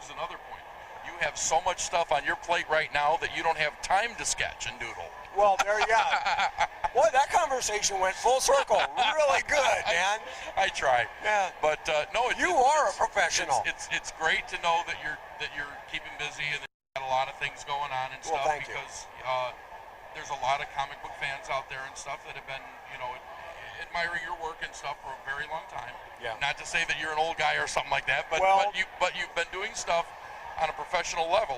is another point. You have so much stuff on your plate right now that you don't have time to sketch and doodle. Well, boy, that conversation went full circle. Really good, man. I try. Yeah. But no, you are a professional. It's great to know that you're keeping busy and that you've got a lot of things going on and stuff, thank because there's a lot of comic book fans out there and stuff that have been, admiring your work and stuff for a very long time. Yeah. Not to say that you're an old guy or something like that, but you've been doing stuff on a professional level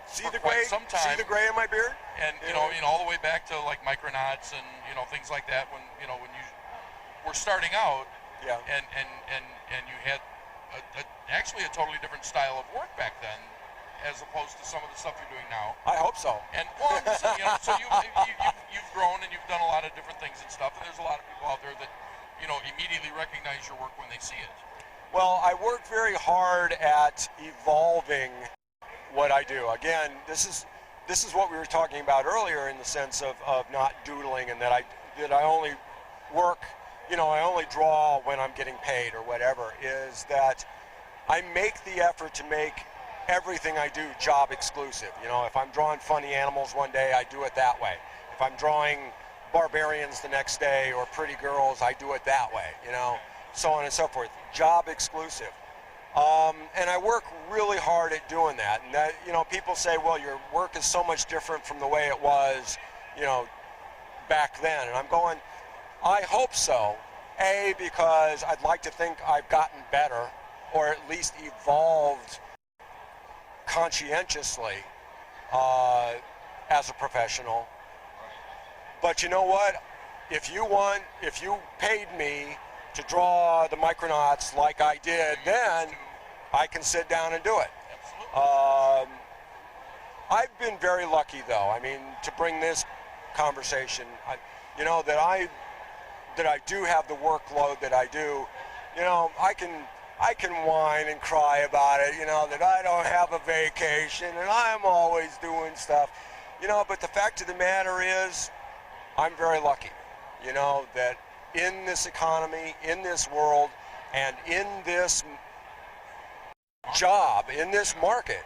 for quite some time. See the gray in my beard? And all the way back to like Micronauts and things like that when you were starting out. Yeah. And you had actually a totally different style of work back then, as opposed to some of the stuff you're doing now. I hope so. And well, so you've grown and you've done a lot of different things and stuff, and there's a lot of people out there that immediately recognize your work when they see it. Well, I work very hard at evolving what I do. Again, this is what we were talking about earlier, in the sense of not doodling, and that I only work, I only draw when I'm getting paid or whatever. Is that I make the effort to make everything I do job exclusive. If I'm drawing funny animals one day, I do it that way. If I'm drawing barbarians the next day or pretty girls, I do it that way. So on and so forth. Job exclusive. And I work really hard at doing that. And that, people say, well, your work is so much different from the way it was, back then. And I'm going, I hope so. A, because I'd like to think I've gotten better, or at least evolved conscientiously as a professional. But you know what? If you paid me to draw the Micronauts like I did then, I can sit down and do it. I've been very lucky, though. I mean, to bring this conversation, that I do have the workload that I do. I can whine and cry about it, that I don't have a vacation and I'm always doing stuff, but the fact of the matter is, I'm very lucky, that in this economy, in this world, and in this job, in this market,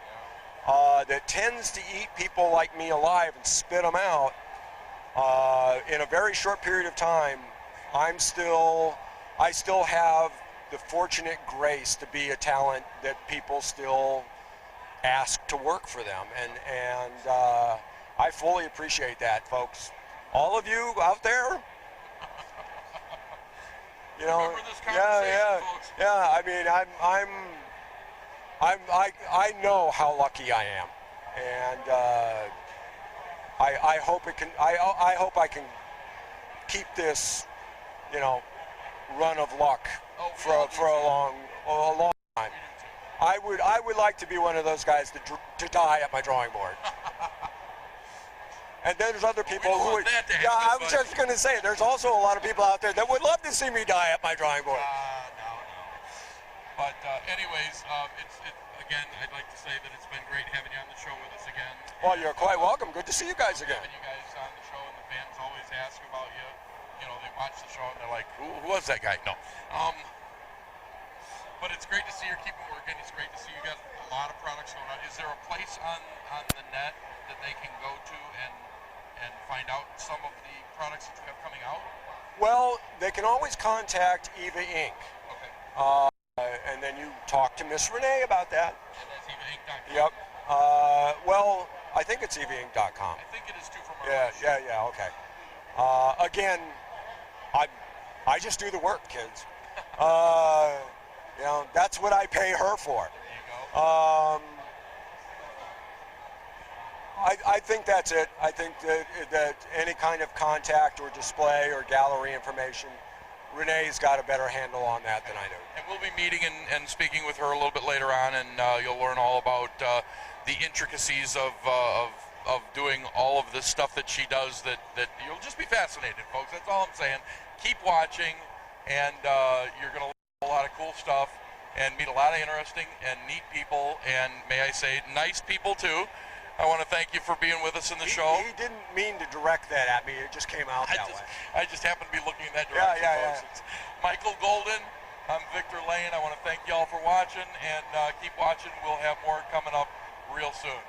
that tends to eat people like me alive and spit them out, in a very short period of time, I still have the fortunate grace to be a talent that people still ask to work for them, and I fully appreciate that, folks. All of you out there, Remember this conversation, folks. I mean, I know how lucky I am, and I hope it can. I hope I can keep this, run of luck for a long time. I would like to be one of those guys to die at my drawing board. And then there's other people who would. I was just going to say, there's also a lot of people out there that would love to see me die at my drawing board. No. But anyways, again, I'd like to say that it's been great having you on the show with us again. Well, you're quite welcome. Good to see you guys again. Having you guys on the show, and the fans always ask about you. They watch the show and they're like, who was that guy? No. But it's great to see you're keeping working. It's great to see you got a lot of products going on. Is there a place on the net that they can go to and find out some of the products that you have coming out? Well, they can always contact Eva Inc. Okay. And then you talk to Miss Renee about that. And that's EvaInc.com. Yep. Well, I think it's EvaInc.com. I think it is too from our Yeah, okay. Again, I just do the work, kids. That's what I pay her for. There you go. I think that's it. I think that any kind of contact or display or gallery information, Renee's got a better handle on that than I do. And we'll be meeting and speaking with her a little bit later on, and you'll learn all about the intricacies of doing all of this stuff that she does that you'll just be fascinated, folks. That's all I'm saying. Keep watching, and you're going to learn a lot of cool stuff and meet a lot of interesting and neat people, and may I say, nice people too. I want to thank you for being with us in the show. He didn't mean to direct that at me. It just came out that way. I just happened to be looking in that direction, folks. It's Michael Golden I'm Victor Lane. I want to thank y'all for watching, and keep watching. We'll have more coming up real soon.